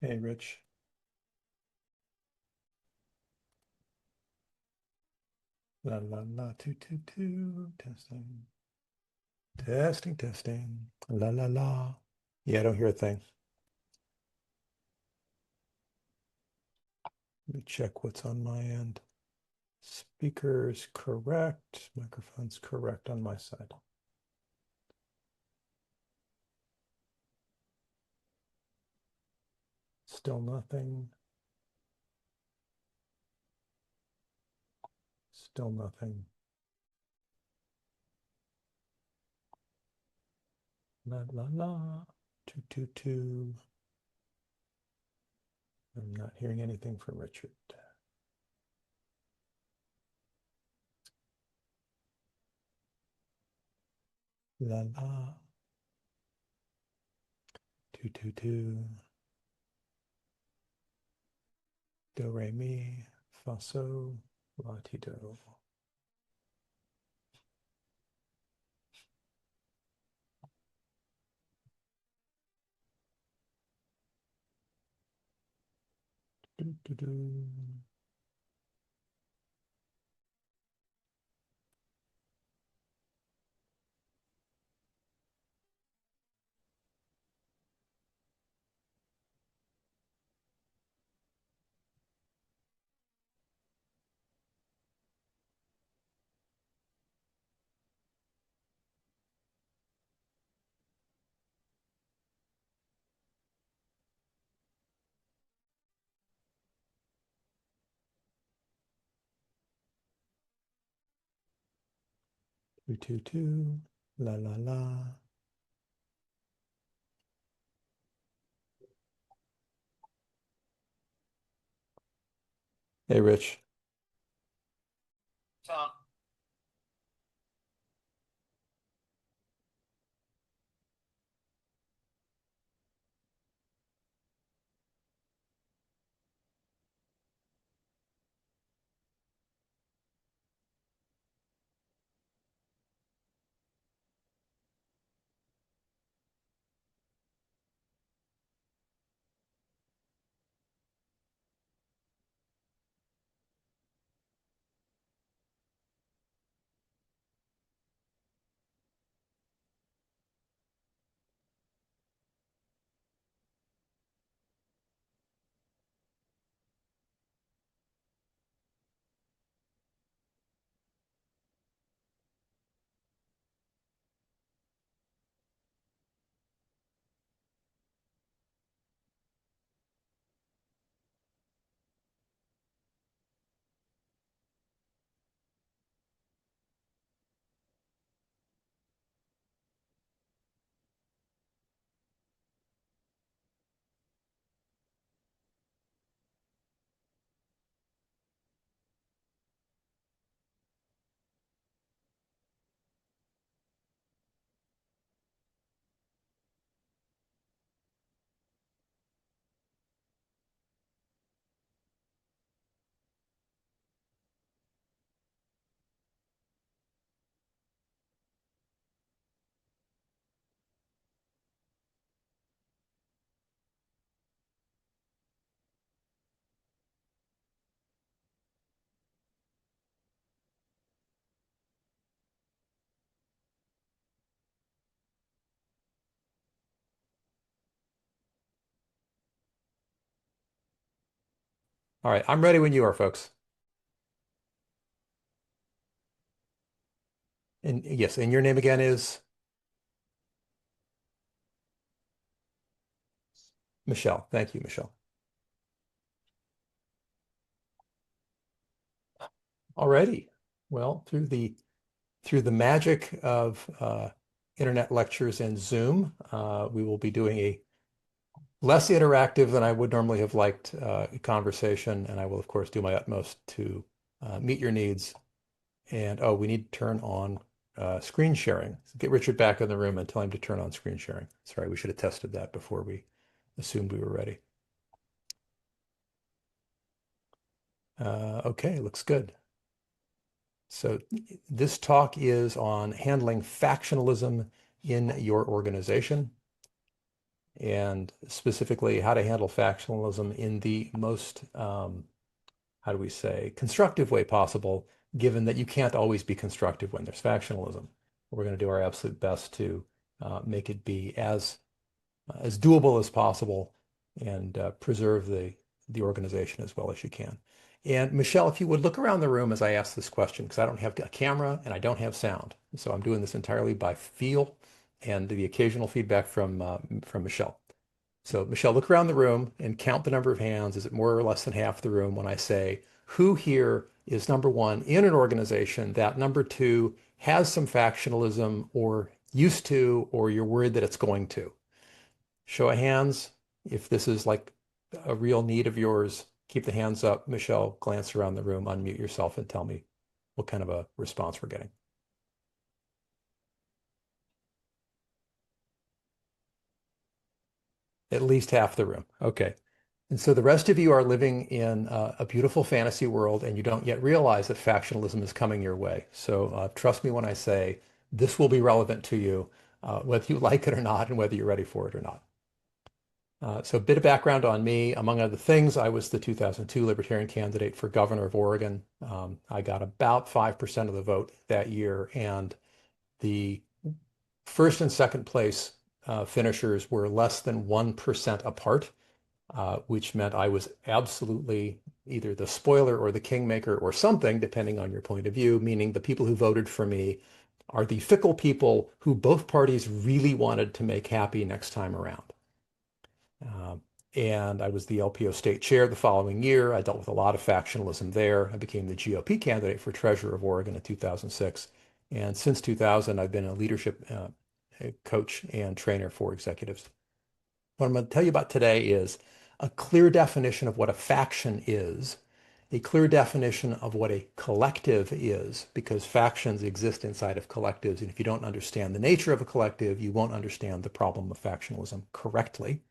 Hey, Rich. La la la, two, two, two. Testing. Testing, testing. La la la. Yeah, I don't hear a thing. Let me check what's on my end. Speakers correct. Microphone's correct on my side. Still nothing. Still nothing. La la la. Two, two, two. I'm not hearing anything from Richard. La la. Two, two, two. Do, re, mi, fa, so, la, ti, do. Do, do, do. Two, two, two. La, la, la. Hey, Rich. Tom. All right, I'm ready when you are, folks. And yes, and your name again is Michelle. Thank you, Michelle. Alrighty. Well, through the magic of internet lectures and Zoom, we will be doing a less interactive than I would normally have liked conversation, and I will, of course, do my utmost to meet your needs. And oh, we need to turn on screen sharing. So get Richard back in the room and tell him to turn on screen sharing. Sorry, we should have tested that before we assumed we were ready. Okay, looks good. So this talk is on handling factionalism in your organization. and specifically how to handle factionalism in the most, how do we say, constructive way possible, given that you can't always be constructive when there's factionalism. We're going to do our absolute best to make it be as doable as possible and preserve the organization as well as you can. And Michelle, if you would look around the room as I ask this question, because I don't have a camera and I don't have sound. So I'm doing this entirely by feel and the occasional feedback from Michelle. So Michelle, look around the room and count the number of hands. Is it more or less than half the room when I say, who here is number one in an organization that number two has some factionalism or used to, or you're worried that it's going to? Show of hands. If this is like a real need of yours, keep the hands up. Michelle, glance around the room, unmute yourself and tell me what kind of a response we're getting. At least half the room. Okay. And so the rest of you are living in a beautiful fantasy world and you don't yet realize that factionalism is coming your way. So trust me when I say this will be relevant to you, whether you like it or not and whether you're ready for it or not. So a bit of background on me. Among other things, I was the 2002 Libertarian candidate for governor of Oregon. I got about 5% of the vote that year, and the first and second place finishers were less than 1% apart, which meant I was absolutely either the spoiler or the kingmaker or something, depending on your point of view, meaning the people who voted for me are the fickle people who both parties really wanted to make happy next time around. And I was the LPO state chair the following year. I dealt with a lot of factionalism there. I became the GOP candidate for treasurer of Oregon in 2006. And since 2000, I've been a leadership coach and trainer for executives. What I'm going to tell you about today is a clear definition of what a faction is, a clear definition of what a collective is, because factions exist inside of collectives. And if you don't understand the nature of a collective, you won't understand the problem of factionalism correctly.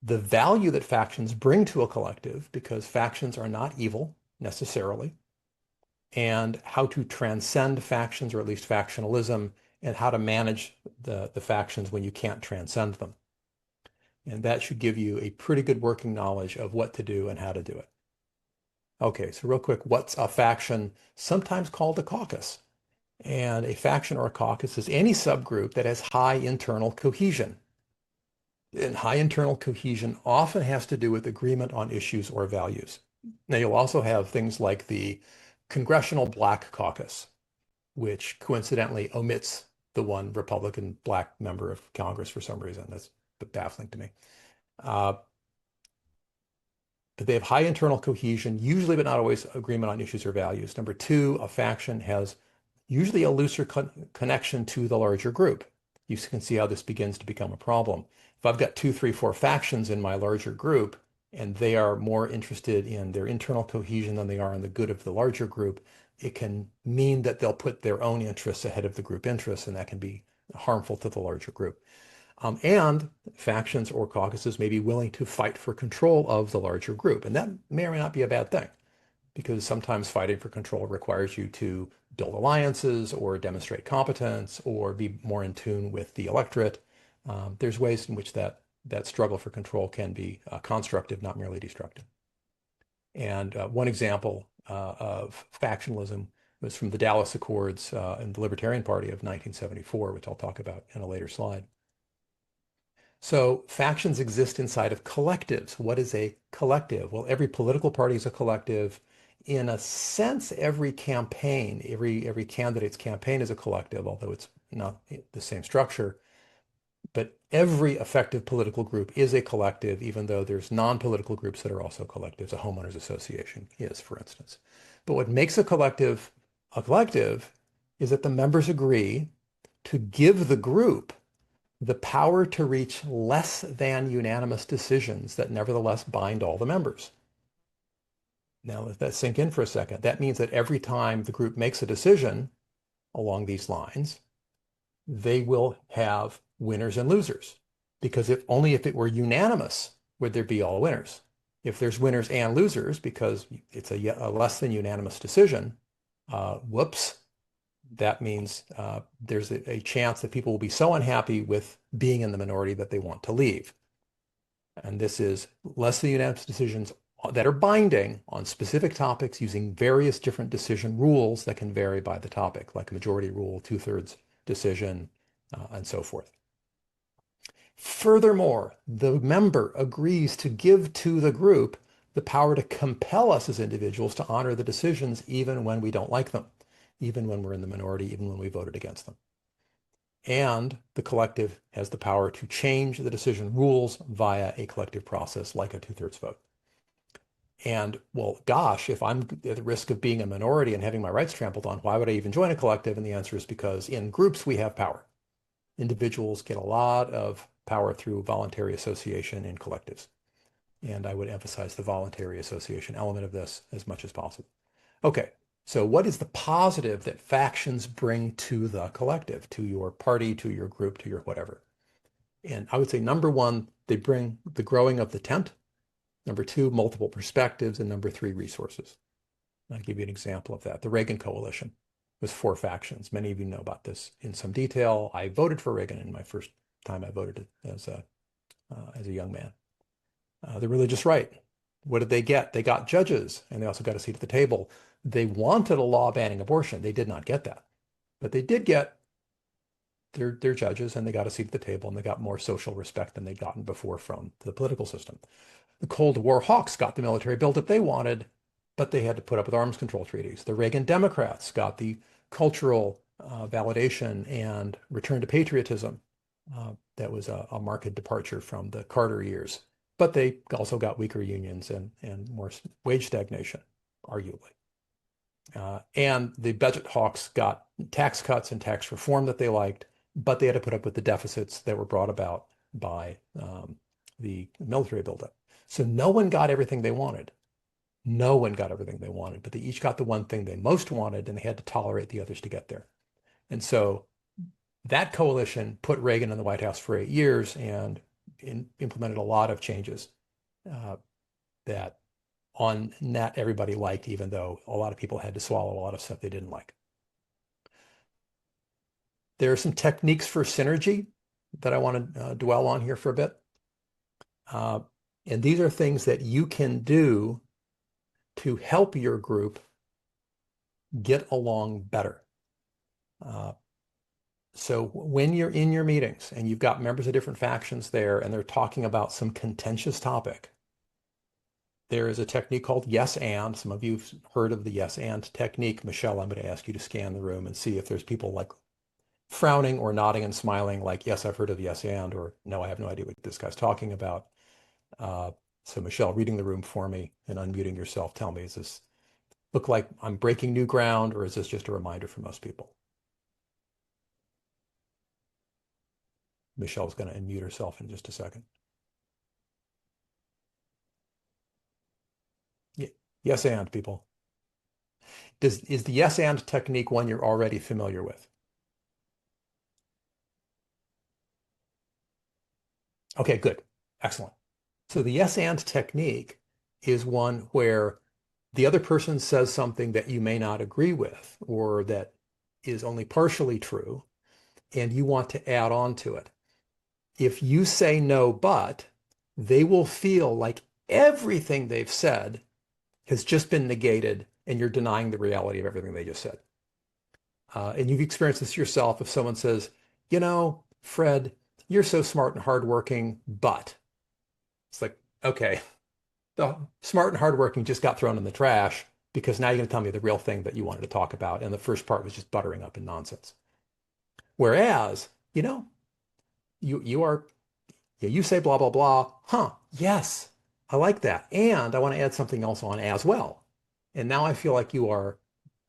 The value that factions bring to a collective, because factions are not evil necessarily, and how to transcend factions, or at least factionalism, and how to manage the factions when you can't transcend them. And that should give you a pretty good working knowledge of what to do and how to do it. Okay, so real quick, what's a faction? Sometimes called a caucus. And a faction or a caucus is any subgroup that has high internal cohesion. And high internal cohesion often has to do with agreement on issues or values. Now, you'll also have things like the Congressional Black Caucus, which coincidentally omits the one Republican black member of Congress for some reason. That's baffling to me. But they have high internal cohesion, usually but not always agreement on issues or values. Number two, a faction has usually a looser connection to the larger group. You can see how this begins to become a problem. If I've got 2, 3, 4 factions in my larger group, and they are more interested in their internal cohesion than they are in the good of the larger group, it can mean that they'll put their own interests ahead of the group interests, and that can be harmful to the larger group. And factions or caucuses may be willing to fight for control of the larger group, and that may or may not be a bad thing, because sometimes fighting for control requires you to build alliances or demonstrate competence or be more in tune with the electorate. There's ways in which that struggle for control can be constructive, not merely destructive. And one example of factionalism was from the Dallas Accords and the Libertarian Party of 1974, which I'll talk about in a later slide. So factions exist inside of collectives. What is a collective? Well, every political party is a collective. In a sense, every campaign, every candidate's campaign is a collective, although it's not the same structure. But every effective political group is a collective, even though there's non-political groups that are also collectives. A homeowners association is, for instance. But what makes a collective is that the members agree to give the group the power to reach less than unanimous decisions that nevertheless bind all the members. Now, let that sink in for a second. That means that every time the group makes a decision along these lines, they will have winners and losers. Because only if it were unanimous would there be all winners. If there's winners and losers, because it's a less than unanimous decision, whoops, that means there's a chance that people will be so unhappy with being in the minority that they want to leave. And this is less than unanimous decisions that are binding on specific topics using various different decision rules that can vary by the topic, like a majority rule, two-thirds decision, and so forth. Furthermore, the member agrees to give to the group the power to compel us as individuals to honor the decisions even when we don't like them, even when we're in the minority, even when we voted against them. And the collective has the power to change the decision rules via a collective process like a two-thirds vote. And well, gosh, if I'm at the risk of being a minority and having my rights trampled on, why would I even join a collective? And the answer is because in groups we have power. Individuals get a lot of power through voluntary association in collectives. And I would emphasize the voluntary association element of this as much as possible. Okay, so what is the positive that factions bring to the collective, to your party, to your group, to your whatever? And I would say number one, they bring the growing of the tent. Number two, multiple perspectives. And number three, resources. I'll give you an example of that. The Reagan Coalition was 4 factions. Many of you know about this in some detail. I voted for Reagan in my first time I voted as a young man. The religious right. What did they get? They got judges, and they also got a seat at the table. They wanted a law banning abortion. They did not get that. But they did get their judges, and they got a seat at the table, and they got more social respect than they'd gotten before from the political system. The Cold War hawks got the military buildup they wanted, but they had to put up with arms control treaties. The Reagan Democrats got the cultural validation and return to patriotism. That was a marked departure from the Carter years. But they also got weaker unions and more wage stagnation, arguably. And the budget hawks got tax cuts and tax reform that they liked, but they had to put up with the deficits that were brought about by the military buildup. So no one got everything they wanted. No one got everything they wanted, but they each got the one thing they most wanted, and they had to tolerate the others to get there. And so that coalition put Reagan in the White House for 8 years and implemented a lot of changes that on net everybody liked, even though a lot of people had to swallow a lot of stuff they didn't like. There are some techniques for synergy that I want to dwell on here for a bit. And these are things that you can do to help your group get along better. So when you're in your meetings and you've got members of different factions there and they're talking about some contentious topic, there is a technique called yes and. Some of you've heard of the yes and technique. Michelle, I'm going to ask you to scan the room and see if there's people like frowning or nodding and smiling like, yes, I've heard of yes and, or no, I have no idea what this guy's talking about. So Michelle, reading the room for me and unmuting yourself, tell me, does this look like I'm breaking new ground, or is this just a reminder for most people? Michelle's going to unmute herself in just a second. Yes and, people. Is the yes and technique one you're already familiar with? Okay, good. Excellent. So the yes and technique is one where the other person says something that you may not agree with or that is only partially true, and you want to add on to it. If you say no, but, they will feel like everything they've said has just been negated and you're denying the reality of everything they just said. And you've experienced this yourself. If someone says, you know, Fred, you're so smart and hardworking, but it's like, okay, the smart and hardworking just got thrown in the trash because now you're going to tell me the real thing that you wanted to talk about. And the first part was just buttering up and nonsense. Whereas, you know, you say blah, blah, blah. Huh, yes, I like that. And I want to add something else on as well. And now I feel like you are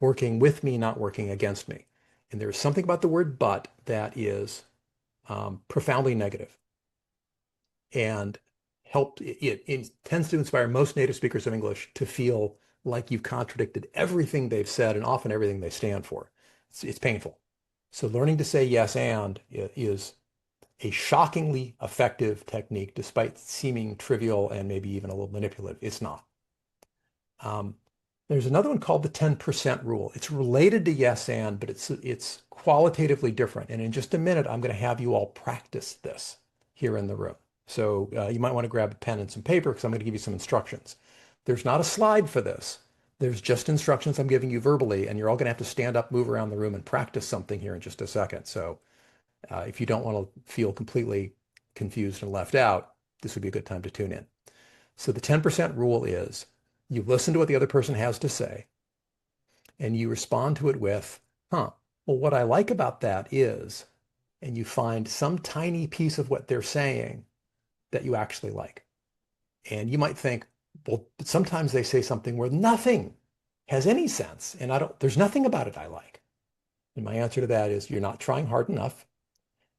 working with me, not working against me. And there's something about the word but that is profoundly negative. And it tends to inspire most native speakers of English to feel like you've contradicted everything they've said and often everything they stand for. It's painful. So learning to say yes and is a shockingly effective technique, despite seeming trivial and maybe even a little manipulative. It's not. There's another one called the 10% rule. It's related to yes and, but it's qualitatively different. And in just a minute, I'm going to have you all practice this here in the room. So you might want to grab a pen and some paper because I'm going to give you some instructions. There's not a slide for this. There's just instructions I'm giving you verbally, and you're all going to have to stand up, move around the room, and practice something here in just a second. So if you don't want to feel completely confused and left out, this would be a good time to tune in. So the 10% rule is you listen to what the other person has to say, and you respond to it with, well, what I like about that is, and you find some tiny piece of what they're saying that you actually like. And you might think, well, but sometimes they say something where nothing has any sense, and there's nothing about it I like. And my answer to that is you're not trying hard enough,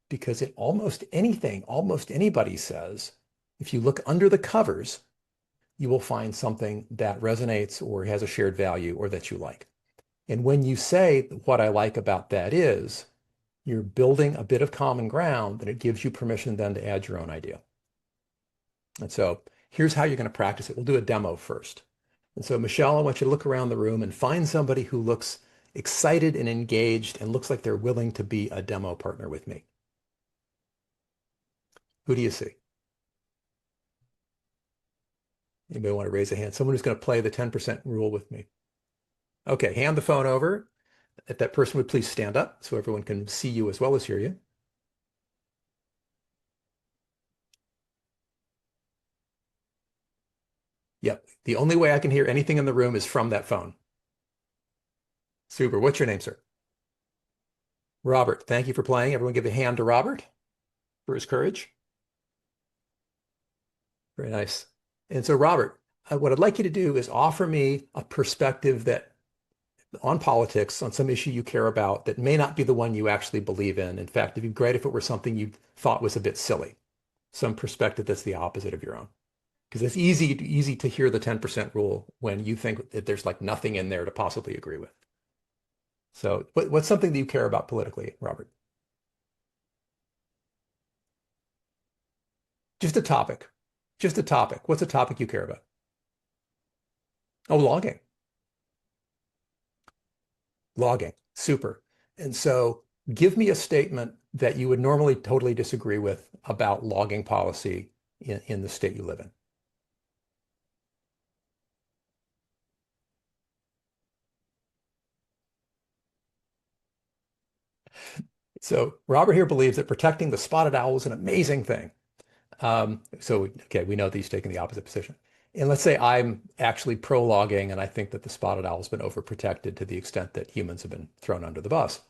because in almost anything, almost anybody says, if you look under the covers, you will find something that resonates or has a shared value or that you like. And when you say what I like about that is, you're building a bit of common ground, and it gives you permission then to add your own idea. And so here's how you're going to practice it. We'll do a demo first. And so Michelle, I want you to look around the room and find somebody who looks excited and engaged and looks like they're willing to be a demo partner with me. Who do you see? Anybody want to raise a hand? Someone who's going to play the 10% rule with me. Okay, hand the phone over. If that person would please stand up so everyone can see you as well as hear you. Yep, the only way I can hear anything in the room is from that phone. Super. What's your name, sir? Robert. Thank you for playing. Everyone give a hand to Robert for his courage. Very nice. And so, Robert, what I'd like you to do is offer me a perspective that on politics, on some issue you care about that may not be the one you actually believe in. In fact, it'd be great if it were something you thought was a bit silly, some perspective that's the opposite of your own. Because it's easy to hear the 10% rule when you think that there's like nothing in there to possibly agree with. So what's something that you care about politically, Robert? Just a topic. Just a topic. What's a topic you care about? Oh, logging. Logging. Super. And so give me a statement that you would normally totally disagree with about logging policy in the state you live in. So Robert here believes that protecting the spotted owl is an amazing thing. Okay, we know that he's taking the opposite position. And let's say I'm actually pro-logging, and I think that the spotted owl has been overprotected to the extent that humans have been thrown under the bus.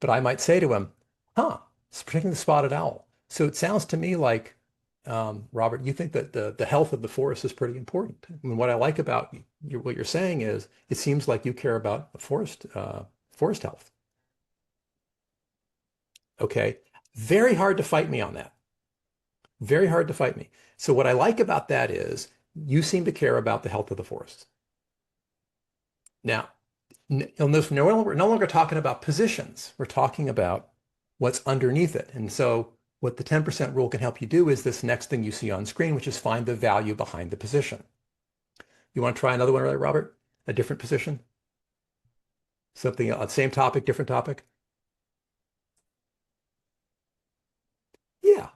But I might say to him, it's protecting the spotted owl. So it sounds to me like, Robert, you think that the health of the forest is pretty important. I mean, what I like about what you're saying is it seems like you care about forest health. Okay, very hard to fight me on that. Very hard to fight me. So what I like about that is you seem to care about the health of the forests. Now, you'll notice we're no longer talking about positions. We're talking about what's underneath it. And so what the 10% rule can help you do is this next thing you see on screen, which is find the value behind the position. You want to try another one, Robert? A different position? Something else, same topic, different topic? Yeah,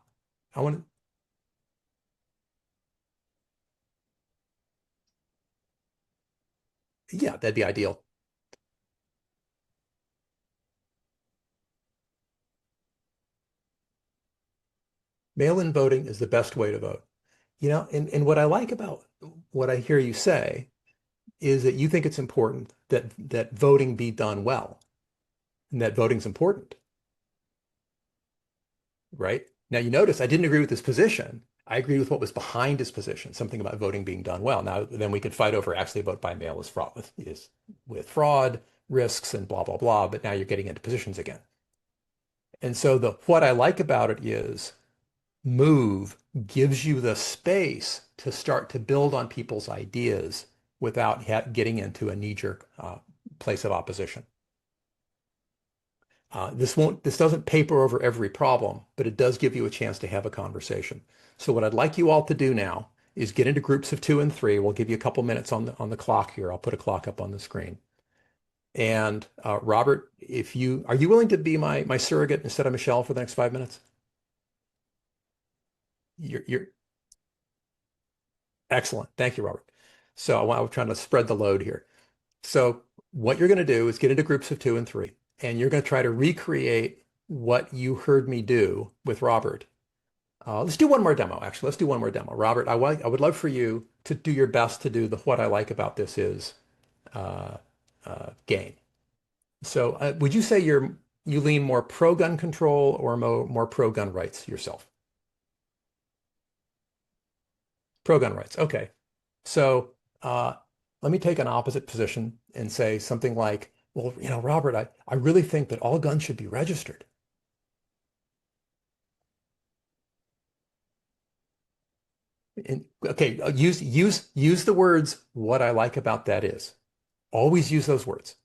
I want to. Yeah, that'd be ideal. Mail-in voting is the best way to vote. And what I like about what I hear you say is that you think it's important that voting be done well, and that voting's important, right? Now you notice I didn't agree with his position. I agreed with what was behind his position, something about voting being done well. Now then we could fight over actually vote by mail is fraught with fraud, risks, and blah, blah, blah. But now you're getting into positions again. And so what I like about it is move gives you the space to start to build on people's ideas without getting into a knee-jerk place of opposition. This doesn't paper over every problem, but it does give you a chance to have a conversation. So what I'd like you all to do now is get into groups of 2 and 3. We'll give you a couple minutes on the clock here. I'll put a clock up on the screen. And Robert, if you are you willing to be my surrogate instead of Michelle for the next 5 minutes? You're excellent. Thank you, Robert. So I'm trying to spread the load here. So what you're going to do is get into groups of 2 and 3, and you're going to try to recreate what you heard me do with Robert. Let's do one more demo, actually. Let's do one more demo. Robert, I would love for you to do your best to do the what I like about this is uh, game. So would you say you lean more pro-gun control or more pro-gun rights yourself? Pro-gun rights. Okay. So let me take an opposite position and say something like, well, Robert, I really think that all guns should be registered. And, okay, use the words what I like about that is. Always use those words.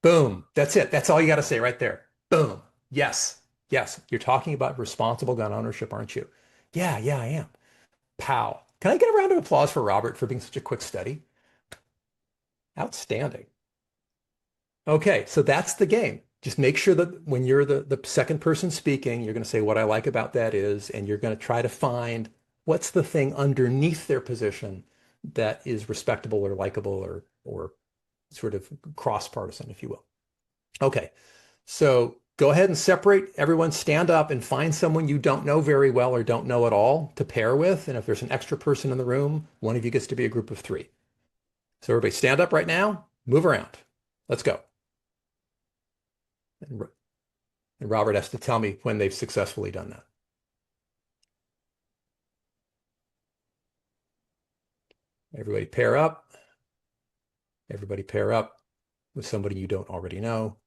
Boom. That's it. That's all you got to say right there. Boom. Yes. Yes. You're talking about responsible gun ownership, aren't you? Yeah, yeah, I am. Pow. Can I get a round of applause for Robert for being such a quick study? Outstanding. Okay, so that's the game. Just make sure that when you're the second person speaking, you're going to say what I like about that is, and you're going to try to find what's the thing underneath their position that is respectable or likable or sort of cross-partisan, if you will. Okay, so go ahead and separate everyone, stand up and find someone you don't know very well or don't know at all to pair with. And if there's an extra person in the room, one of you gets to be a group of 3. So everybody stand up right now, move around. Let's go. And Robert has to tell me when they've successfully done that. Everybody pair up. Everybody pair up with somebody you don't already know.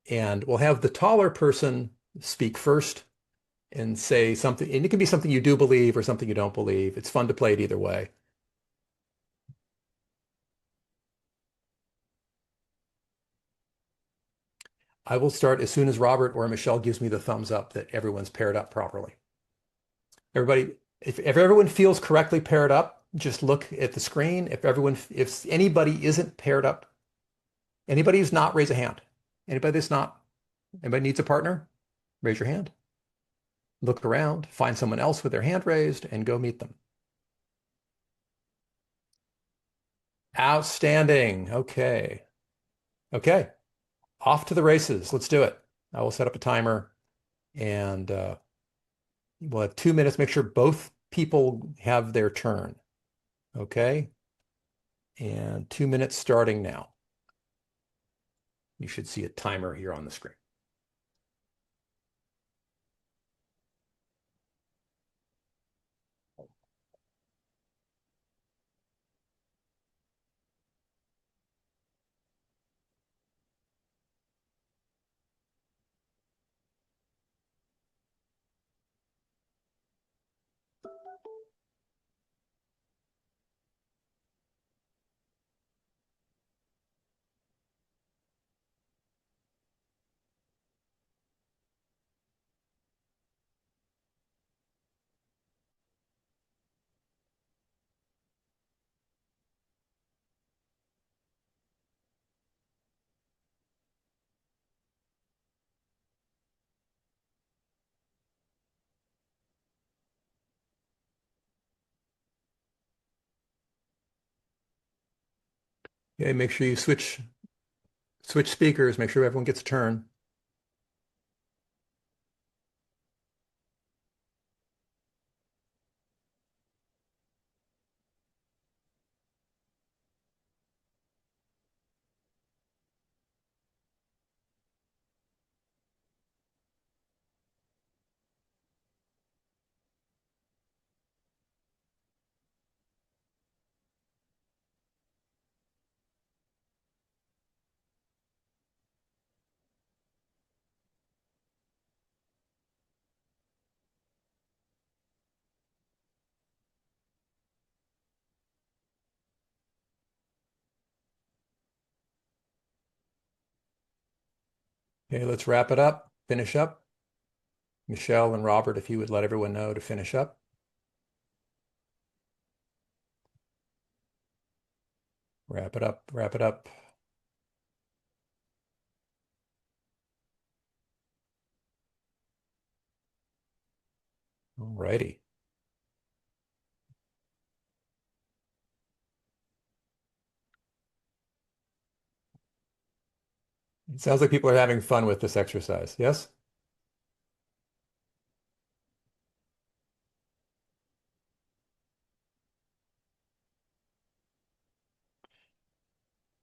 And we'll have the taller person speak first and say something. And it can be something you do believe or something you don't believe. It's fun to play it either way. I will start as soon as Robert or Michelle gives me the thumbs up that everyone's paired up properly. Everybody, if everyone feels correctly paired up, just look at the screen. If anybody isn't paired up, anybody who's not, raise a hand. Anybody needs a partner? Raise your hand. Look around, find someone else with their hand raised, and go meet them. Outstanding. Okay. Okay. Off to the races. Let's do it. I will set up a timer and we'll have 2 minutes. Make sure both people have their turn. Okay. And 2 minutes starting now. You should see a timer here on the screen. Okay, make sure you switch speakers. Make sure everyone gets a turn. Okay, let's wrap it up, finish up. Michelle and Robert, if you would let everyone know to finish up. Wrap it up, wrap it up. All righty. It sounds like people are having fun with this exercise. Yes?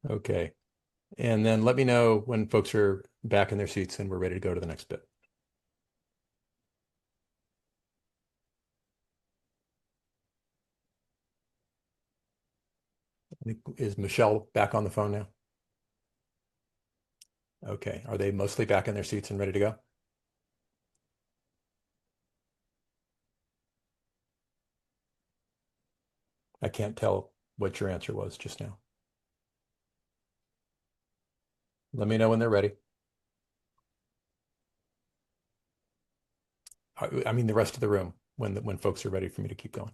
Okay. And then let me know when folks are back in their seats and we're ready to go to the next bit. Is Michelle back on the phone now? Okay. Are they mostly back in their seats and ready to go? I can't tell what your answer was just now. Let me know when they're ready. I mean, the rest of the room when folks are ready for me to keep going.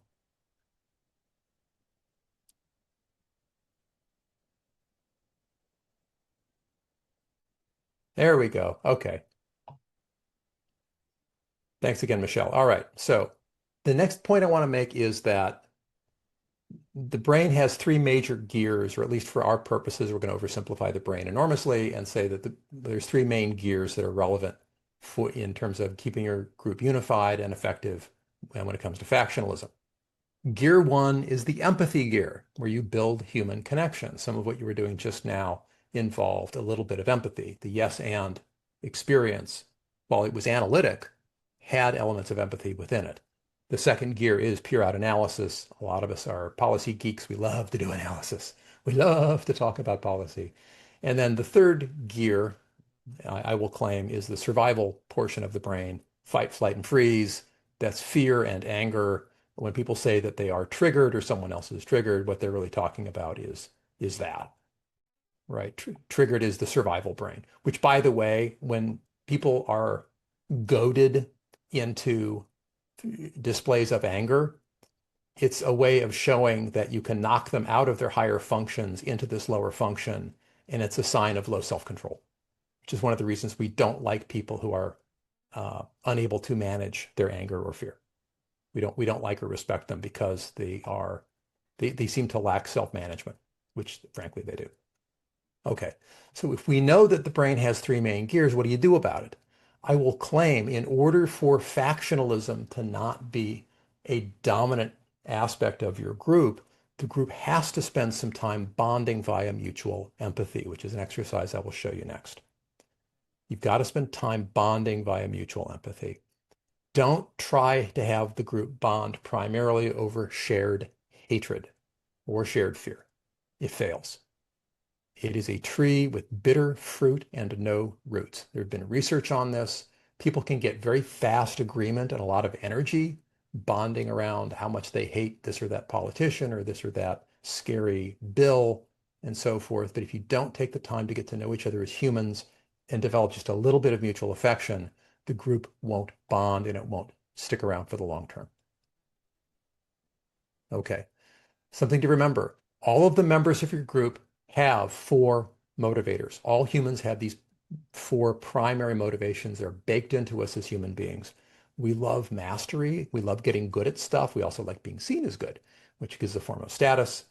There we go. Okay. Thanks again, Michelle. All right. So the next point I want to make is that the brain has three major gears, or at least for our purposes, we're going to oversimplify the brain enormously and say that there's three main gears that are relevant in terms of keeping your group unified and effective when it comes to factionalism. Gear one is the empathy gear, where you build human connection. Some of what you were doing just now involved a little bit of empathy. The yes and experience, while it was analytic, had elements of empathy within it. The second gear is pure out analysis. A lot of us are policy geeks. We love to do analysis. We love to talk about policy. And then the third gear, I will claim, is the survival portion of the brain, fight, flight, and freeze. That's fear and anger. When people say that they are triggered or someone else is triggered, what they're really talking about is that, right? Triggered is the survival brain, which, by the way, when people are goaded into displays of anger, it's a way of showing that you can knock them out of their higher functions into this lower function, and it's a sign of low self-control, which is one of the reasons we don't like people who are unable to manage their anger or fear. We don't like or respect them because they seem to lack self-management, which frankly they do. Okay, so if we know that the brain has three main gears, what do you do about it? I will claim in order for factionalism to not be a dominant aspect of your group, the group has to spend some time bonding via mutual empathy, which is an exercise I will show you next. You've got to spend time bonding via mutual empathy. Don't try to have the group bond primarily over shared hatred or shared fear. It fails. It is a tree with bitter fruit and no roots. There have been research on this. People can get very fast agreement and a lot of energy bonding around how much they hate this or that politician or this or that scary bill and so forth. But if you don't take the time to get to know each other as humans and develop just a little bit of mutual affection, the group won't bond and it won't stick around for the long term. Okay. Something to remember. All of the members of your group have four motivators. All humans have these four primary motivations. They're baked into us as human beings. We love mastery. We love getting good at stuff. We also like being seen as good, which gives a form of status.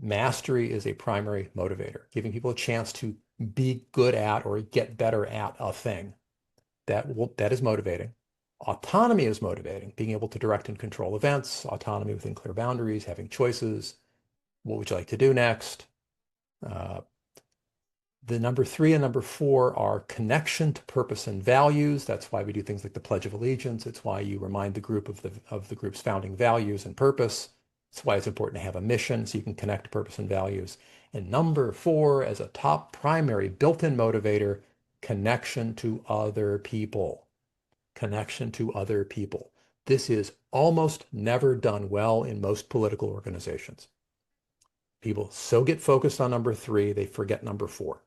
Mastery is a primary motivator, giving people a chance to be good at or get better at a thing. That is motivating. Autonomy is motivating, being able to direct and control events, autonomy within clear boundaries, having choices. What would you like to do next? The number three and number four are connection to purpose and values. That's why we do things like the Pledge of Allegiance. It's why you remind the group of the group's founding values and purpose. It's why it's important to have a mission so you can connect to purpose and values. And number four, as a top primary built-in motivator, connection to other people. Connection to other people. This is almost never done well in most political organizations. People so get focused on number three, they forget number four.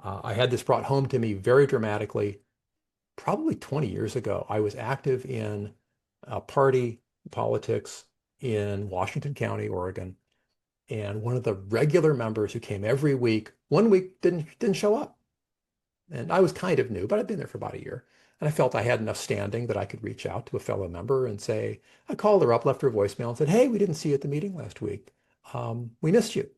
I had this brought home to me very dramatically probably 20 years ago. I was active in party politics in Washington County, Oregon, and one of the regular members who came every week, one week didn't show up. And I was kind of new, but I'd been there for about a year. And I felt I had enough standing that I could reach out to a fellow member and say, I called her up, left her a voicemail and said, hey, we didn't see you at the meeting last week. We missed you.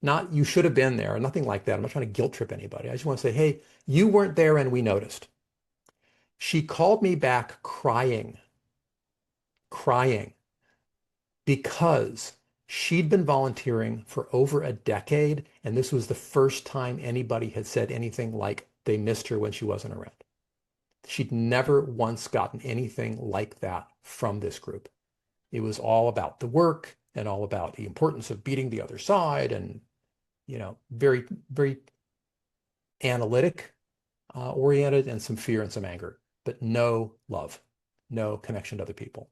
Not you should have been there, nothing like that. I'm not trying to guilt trip anybody. I just want to say, hey, you weren't there and we noticed. She called me back crying, because she'd been volunteering for over a decade, and this was the first time anybody had said anything like they missed her when she wasn't around. She'd never once gotten anything like that from this group. It was all about the work and all about the importance of beating the other side and, very, very analytic oriented and some fear and some anger, but no love, no connection to other people.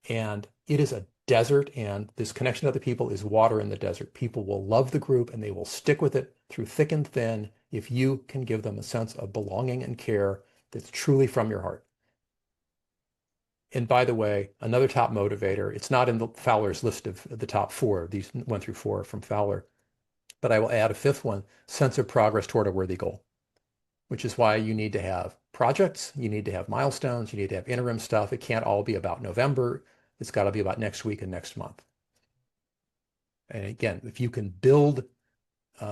And it is a desert, and this connection to other people is water in the desert. People will love the group and they will stick with it through thick and thin if you can give them a sense of belonging and care that's truly from your heart. And by the way, another top motivator, it's not in the Fowler's list of the top four, these 1 through 4 from Fowler, but I will add a fifth one, sense of progress toward a worthy goal, which is why you need to have projects, you need to have milestones, you need to have interim stuff. It can't all be about November. It's got to be about next week and next month. And again, if you can build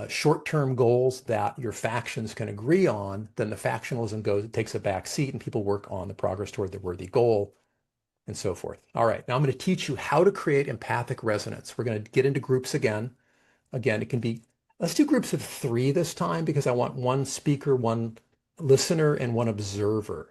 short-term goals that your factions can agree on, then the factionalism takes a back seat and people work on the progress toward the worthy goal and so forth. All right, now I'm going to teach you how to create empathic resonance. We're going to get into groups again. Again, it can be, let's do groups of 3 this time because I want one speaker, one listener, and one observer.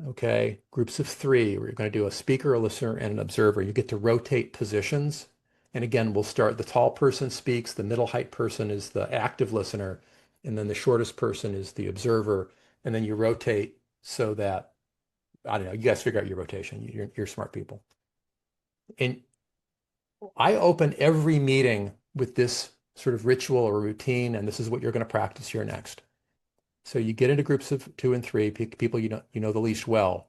Okay, groups of 3. We're going to do a speaker, a listener, and an observer. You get to rotate positions. And again, we'll start, the tall person speaks, the middle height person is the active listener, and then the shortest person is the observer. And then you rotate so that, I don't know, you guys figure out your rotation. You're smart people. And I open every meeting with this sort of ritual or routine, and this is what you're going to practice here next. So you get into groups of 2 and 3, people you know the least well,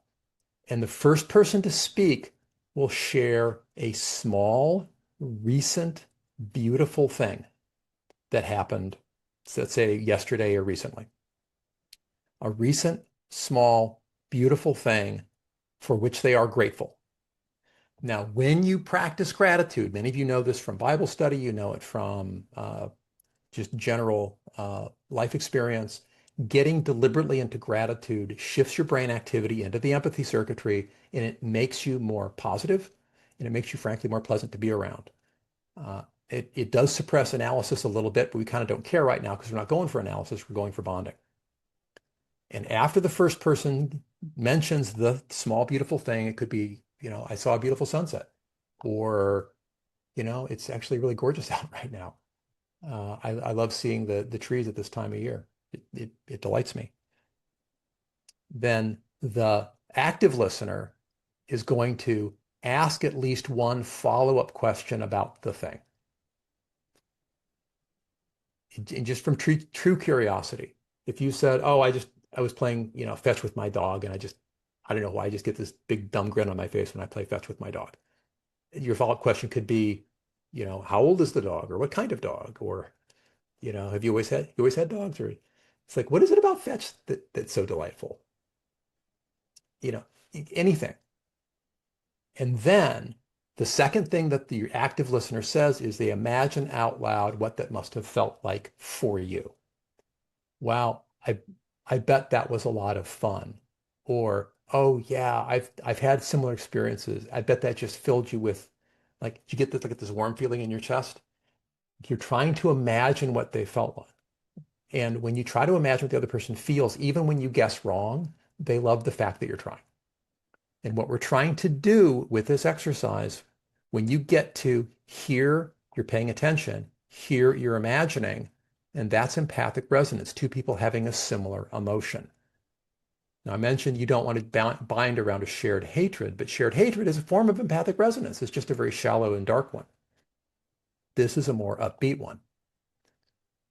and the first person to speak will share a small, recent, beautiful thing that happened, let's say yesterday or recently. A recent, small, beautiful thing for which they are grateful. Now, when you practice gratitude, many of you know this from Bible study, you know it from just general life experience, getting deliberately into gratitude shifts your brain activity into the empathy circuitry, and it makes you more positive, and it makes you, frankly, more pleasant to be around. It does suppress analysis a little bit, but we kind of don't care right now because we're not going for analysis, we're going for bonding. And after the first person mentions the small, beautiful thing, it could be, I saw a beautiful sunset, or, it's actually really gorgeous out right now. I love seeing the trees at this time of year. It delights me. Then the active listener is going to ask at least one follow-up question about the thing. And just from true curiosity. If you said, oh, I was playing, fetch with my dog, and I don't know why, I just get this big dumb grin on my face when I play fetch with my dog. Your follow-up question could be, how old is the dog, or what kind of dog, or, have you always had dogs, or it's like, what is it about fetch that's so delightful? Anything. And then the second thing that the active listener says is they imagine out loud what that must have felt like for you. Wow, I bet that was a lot of fun. Or, oh yeah, I've had similar experiences. I bet that just filled you with, like, did you get this warm feeling in your chest? You're trying to imagine what they felt like. And when you try to imagine what the other person feels, even when you guess wrong, they love the fact that you're trying. And what we're trying to do with this exercise, when you get to here, you're paying attention, here, you're imagining, and that's empathic resonance, 2 people having a similar emotion. Now, I mentioned you don't want to bind around a shared hatred, but shared hatred is a form of empathic resonance. It's just a very shallow and dark one. This is a more upbeat one.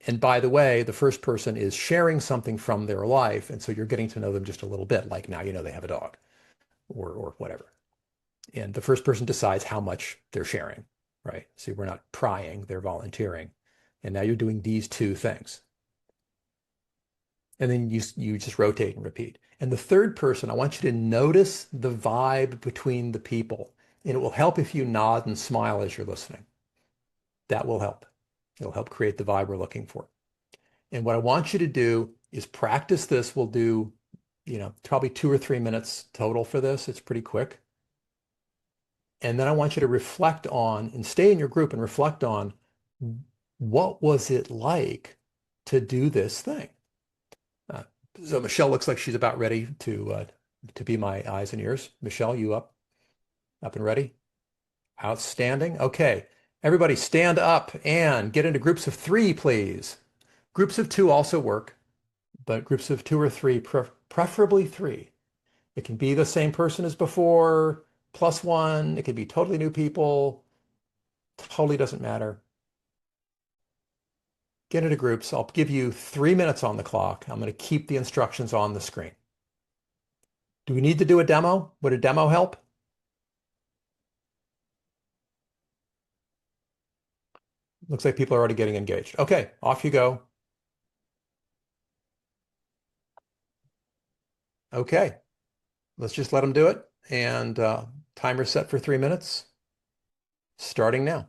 And by the way, the first person is sharing something from their life. And so you're getting to know them just a little bit, like now you know they have a dog or whatever. And the first person decides how much they're sharing, right? So we're not prying, they're volunteering. And now you're doing these two things. And then you just rotate and repeat. And the third person, I want you to notice the vibe between the people. And it will help if you nod and smile as you're listening. That will help. It'll help create the vibe we're looking for. And what I want you to do is practice this. We'll do, probably 2 or 3 minutes total for this. It's pretty quick. And then I want you to reflect on and stay in your group and reflect on what was it like to do this thing. So Michelle looks like she's about ready to be my eyes and ears. Michelle, you up and ready? Outstanding. Okay, everybody stand up and get into groups of 3, please. Groups of 2 also work, but groups of 2 or 3, preferably 3. It can be the same person as before, plus 1. It could be totally new people. Totally doesn't matter. Get into groups. I'll give you 3 minutes on the clock. I'm going to keep the instructions on the screen. Do we need to do a demo? Would a demo help? Looks like people are already getting engaged. Okay, off you go. Okay, let's just let them do it. And timer set for 3 minutes, starting now.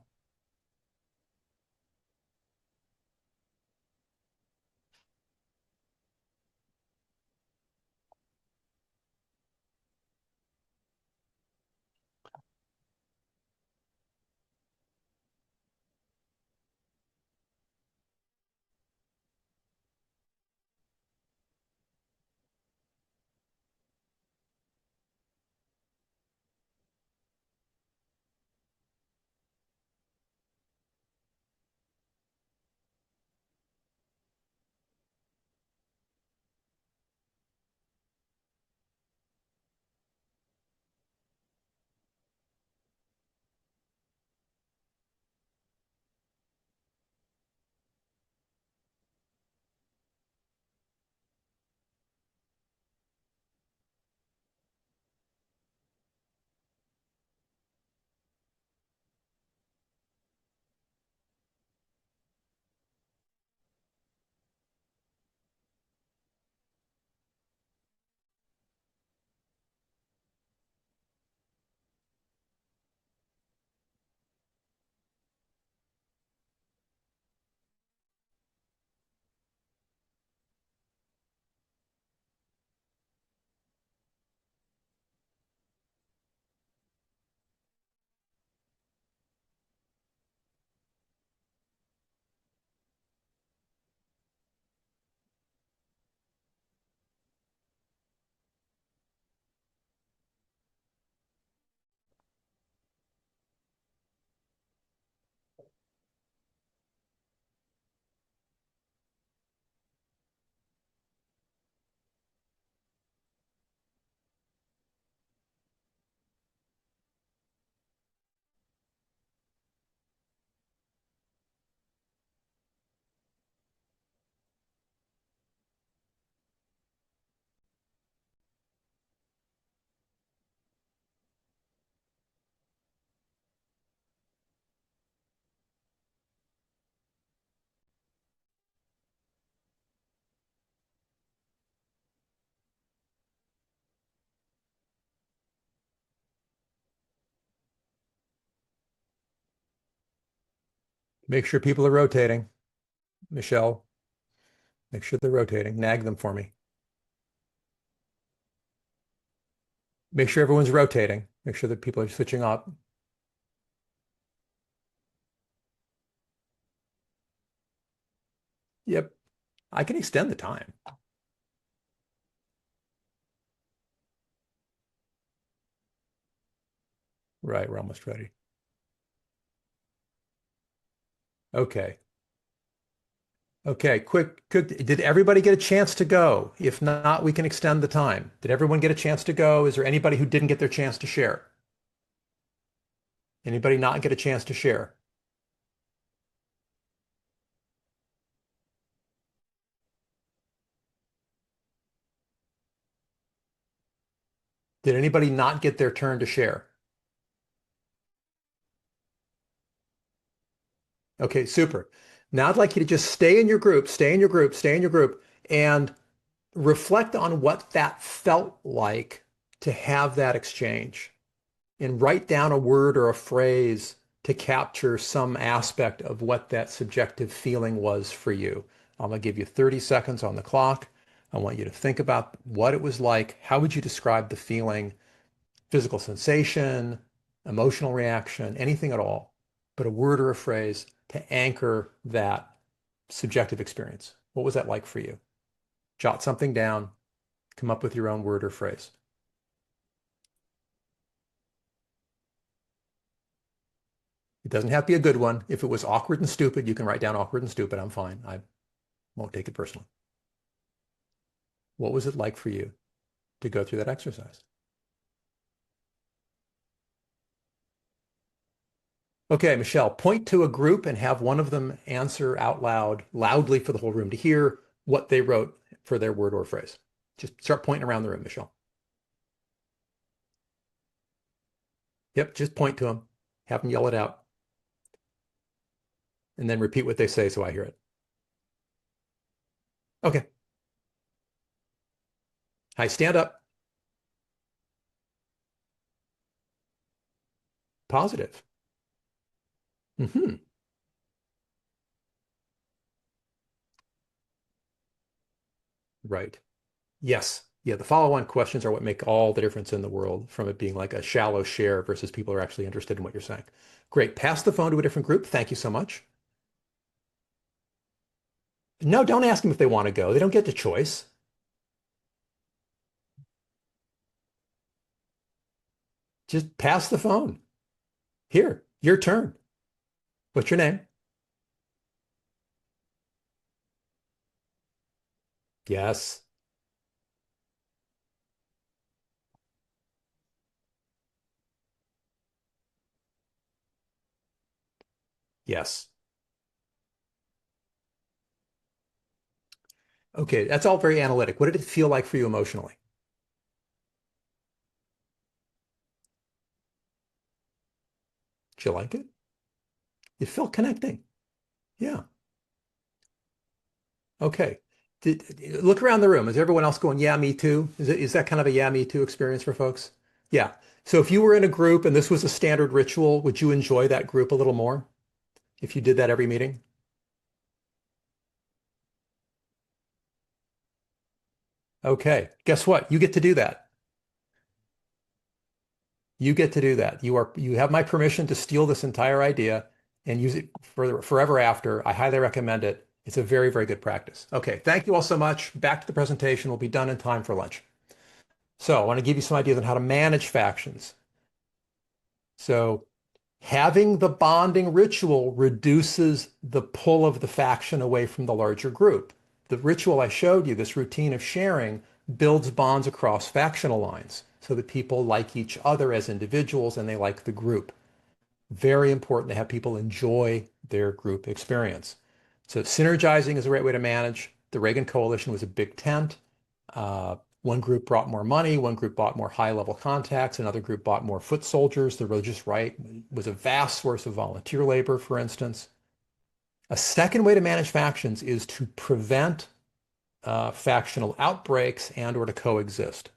Make sure people are rotating. Michelle, make sure they're rotating. Nag them for me. Make sure everyone's rotating. Make sure that people are switching up. Yep. I can extend the time. Right, we're almost ready. Okay. Okay, quick. Did everybody get a chance to go? If not, we can extend the time. Did everyone get a chance to go? Is there anybody who didn't get their chance to share? Anybody not get a chance to share? Did anybody not get their turn to share? Okay, super. Now I'd like you to just stay in your group, stay in your group, stay in your group, and reflect on what that felt like to have that exchange and write down a word or a phrase to capture some aspect of what that subjective feeling was for you. I'm going to give you 30 seconds on the clock. I want you to think about what it was like. How would you describe the feeling? Physical sensation, emotional reaction, anything at all, but a word or a phrase to anchor that subjective experience. What was that like for you? Jot something down, come up with your own word or phrase. It doesn't have to be a good one. If it was awkward and stupid, you can write down awkward and stupid. I'm fine. I won't take it personally. What was it like for you to go through that exercise? Okay, Michelle, point to a group and have one of them answer out loud, loudly for the whole room to hear what they wrote for their word or phrase. Just start pointing around the room, Michelle. Yep, just point to them. Have them yell it out. And then repeat what they say so I hear it. Okay. Hi, stand up. Positive. Mm-hmm. Right. Yes. Yeah, the follow-on questions are what make all the difference in the world from it being like a shallow share versus people are actually interested in what you're saying. Great. Pass the phone to a different group. Thank you so much. No, don't ask them if they want to go. They don't get the choice. Just pass the phone. Here, your turn. What's your name? Yes. Yes. Okay, that's all very analytic. What did it feel like for you emotionally? Did you like it? It felt connecting. Yeah. Okay. Look around the room. Is everyone else going, yeah, me too? Is that kind of a yeah, me too experience for folks? Yeah. So if you were in a group and this was a standard ritual, would you enjoy that group a little more if you did that every meeting? Okay. Guess what? You get to do that. You get to do that. You have my permission to steal this entire idea and use it for forever after. I highly recommend it. It's a very, very good practice. Okay. Thank you all so much. Back to the presentation. We'll be done in time for lunch. So I want to give you some ideas on how to manage factions. So having the bonding ritual reduces the pull of the faction away from the larger group. The ritual I showed you, this routine of sharing, builds bonds across factional lines so that people like each other as individuals and they like the group. Very important to have people enjoy their group experience. So synergizing is a great way to manage. The Reagan Coalition was a big tent. One group brought more money, one group bought more high-level contacts, another group bought more foot soldiers. The religious right was a vast source of volunteer labor, for instance. A second way to manage factions is to prevent factional outbreaks and or to coexist.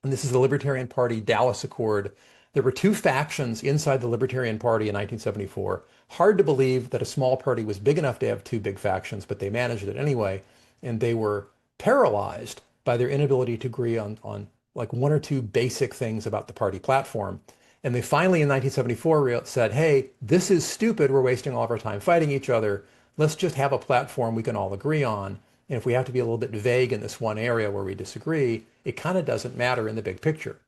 And this is the Libertarian Party Dallas Accord. There were two factions inside the Libertarian Party in 1974. Hard to believe that a small party was big enough to have two big factions, but they managed it anyway. And they were paralyzed by their inability to agree on like one or two basic things about the party platform. And they finally in 1974 said, hey, this is stupid. We're wasting all of our time fighting each other. Let's just have a platform we can all agree on. And if we have to be a little bit vague in this one area where we disagree, it kind of doesn't matter in the big picture.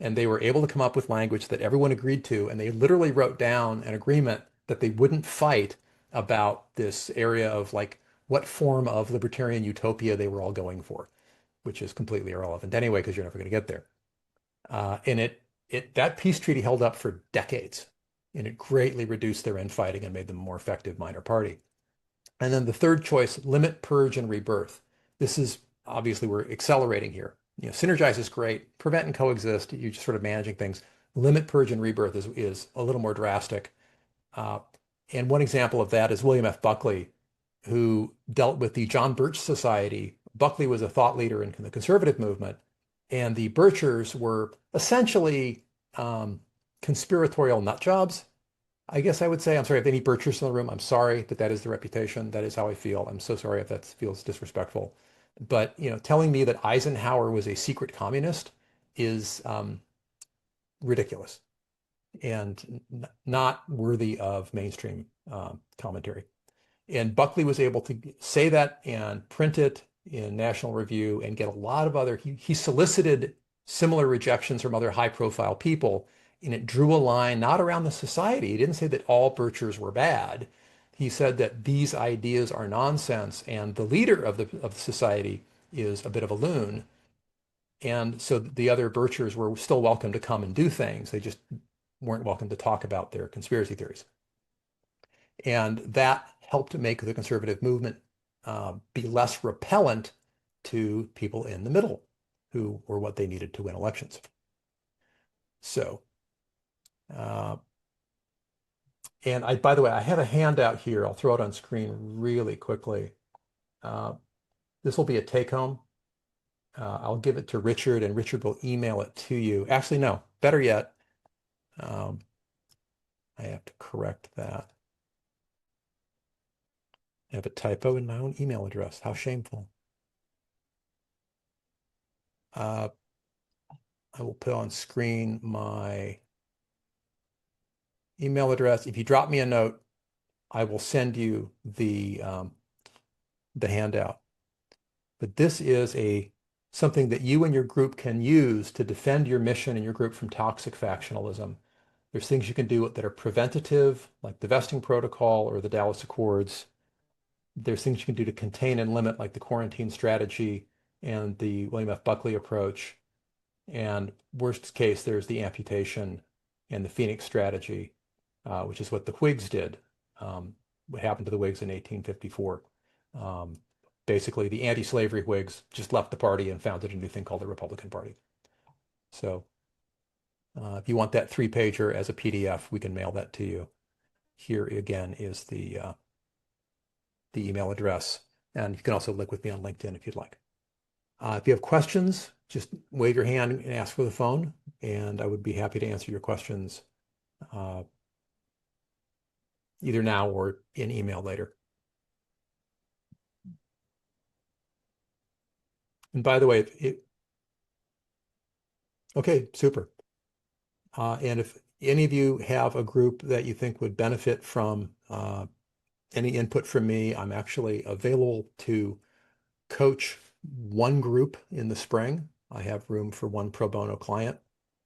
And they were able to come up with language that everyone agreed to. And they literally wrote down an agreement that they wouldn't fight about this area of like what form of libertarian utopia they were all going for, which is completely irrelevant anyway, because you're never going to get there. And that peace treaty held up for decades, and it greatly reduced their infighting and made them a more effective minor party. And then the third choice, limit, purge, and rebirth. This is obviously we're accelerating here. synergize is great. Prevent and coexist, you're just sort of managing things. Limit, purge, and rebirth is a little more drastic. Uh, and one example of that is William F. Buckley, who dealt with the John Birch Society. Buckley was a thought leader in the conservative movement, and the Birchers were essentially conspiratorial nut jobs. I guess I would say, I'm sorry if any Birchers in the room, I'm sorry, but that is the reputation. That is how I feel. I'm so sorry if that feels disrespectful. But, telling me that Eisenhower was a secret communist is ridiculous and not worthy of mainstream commentary. And Buckley was able to say that and print it in National Review and get a lot of he solicited similar rejections from other high profile people. And it drew a line not around the society. He didn't say that all Birchers were bad. He said that these ideas are nonsense and the leader of the society is a bit of a loon. And so the other Birchers were still welcome to come and do things. They just weren't welcome to talk about their conspiracy theories. And that helped to make the conservative movement be less repellent to people in the middle who were what they needed to win elections. So, and by the way, I have a handout here. I'll throw it on screen really quickly. This will be a take home. I'll give it to Richard and Richard will email it to you. Actually, no, better yet, I have to correct that. I have a typo in my own email address. How shameful. I will put on screen my email address. If you drop me a note, I will send you the handout. But this is something that you and your group can use to defend your mission and your group from toxic factionalism. There's things you can do that are preventative, like the vesting protocol or the Dallas Accords. There's things you can do to contain and limit, like the quarantine strategy and the William F. Buckley approach. And worst case, there's the amputation and the Phoenix strategy, which is what the Whigs did. What happened to the Whigs in 1854. Basically, the anti-slavery Whigs just left the party and founded a new thing called the Republican Party. So if you want that 3-pager as a PDF, we can mail that to you. Here again is the email address. And you can also link with me on LinkedIn if you'd like. If you have questions, just wave your hand and ask for the phone, and I would be happy to answer your questions either now or in email later. And by the way, okay, super. And if any of you have a group that you think would benefit from any input from me, I'm actually available to coach one group in the spring. I have room for one pro bono client.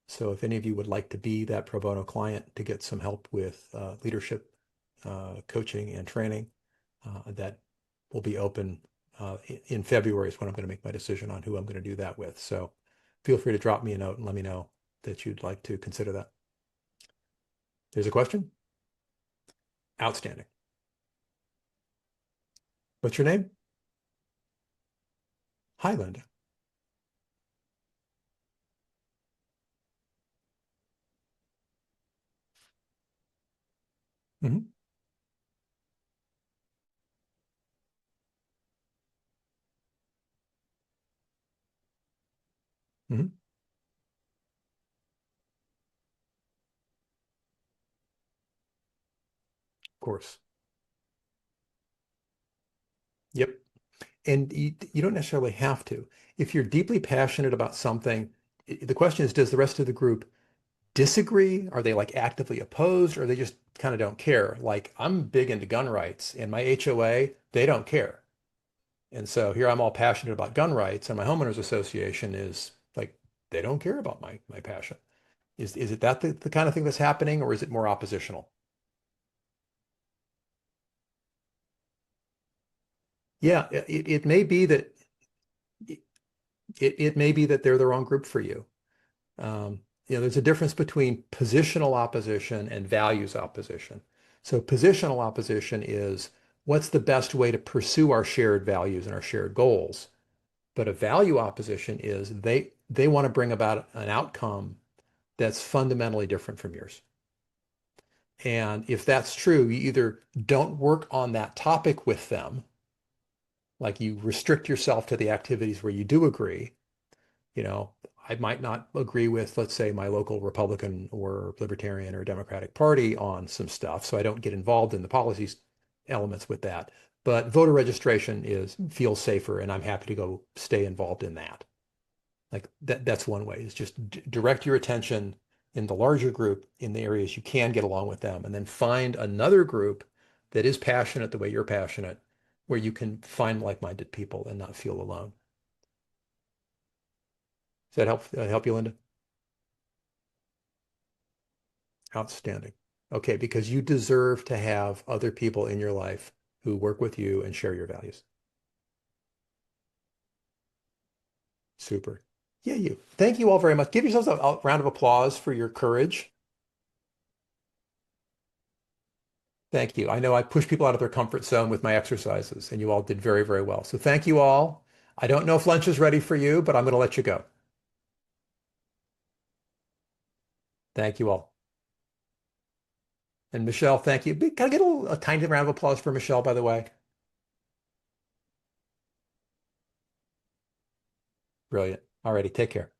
So if any of you would like to be that pro bono client to get some help with leadership coaching and training, that will be open in February is when I'm going to make my decision on who I'm going to do that with. So feel free to drop me a note and let me know that you'd like to consider that. There's a question? Outstanding. What's your name? Hi, Linda. Mm-hmm. Mm-hmm. Of course. Yep. And you don't necessarily have to. If you're deeply passionate about something, the question is, does the rest of the group disagree? Are they like actively opposed or they just kind of don't care? Like I'm big into gun rights and my HOA, they don't care. And so here I'm all passionate about gun rights and my homeowners association is like, they don't care about my passion. Is it that the kind of thing that's happening or is it more oppositional? Yeah, it may be that it may be that they're the wrong group for you. There's a difference between positional opposition and values opposition. So positional opposition is what's the best way to pursue our shared values and our shared goals. But a value opposition is they want to bring about an outcome that's fundamentally different from yours. And if that's true, you either don't work on that topic with them, like you restrict yourself to the activities where you do agree. You know, I might not agree with, let's say, my local Republican or Libertarian or Democratic Party on some stuff, so I don't get involved in the policies elements with that. But voter registration feels safer, and I'm happy to go stay involved in that. Like that's one way, is just direct your attention in the larger group in the areas you can get along with them, and then find another group that is passionate the way you're passionate, where you can find like-minded people and not feel alone. Does that help you, Linda? Outstanding. Okay, because you deserve to have other people in your life who work with you and share your values. Super. Yeah, you. Thank you all very much. Give yourselves a round of applause for your courage. Thank you. I know I push people out of their comfort zone with my exercises, and you all did very, very well. So thank you all. I don't know if lunch is ready for you, but I'm going to let you go. Thank you all. And Michelle, thank you. Can I get a tiny round of applause for Michelle, by the way? Brilliant. All righty. Take care.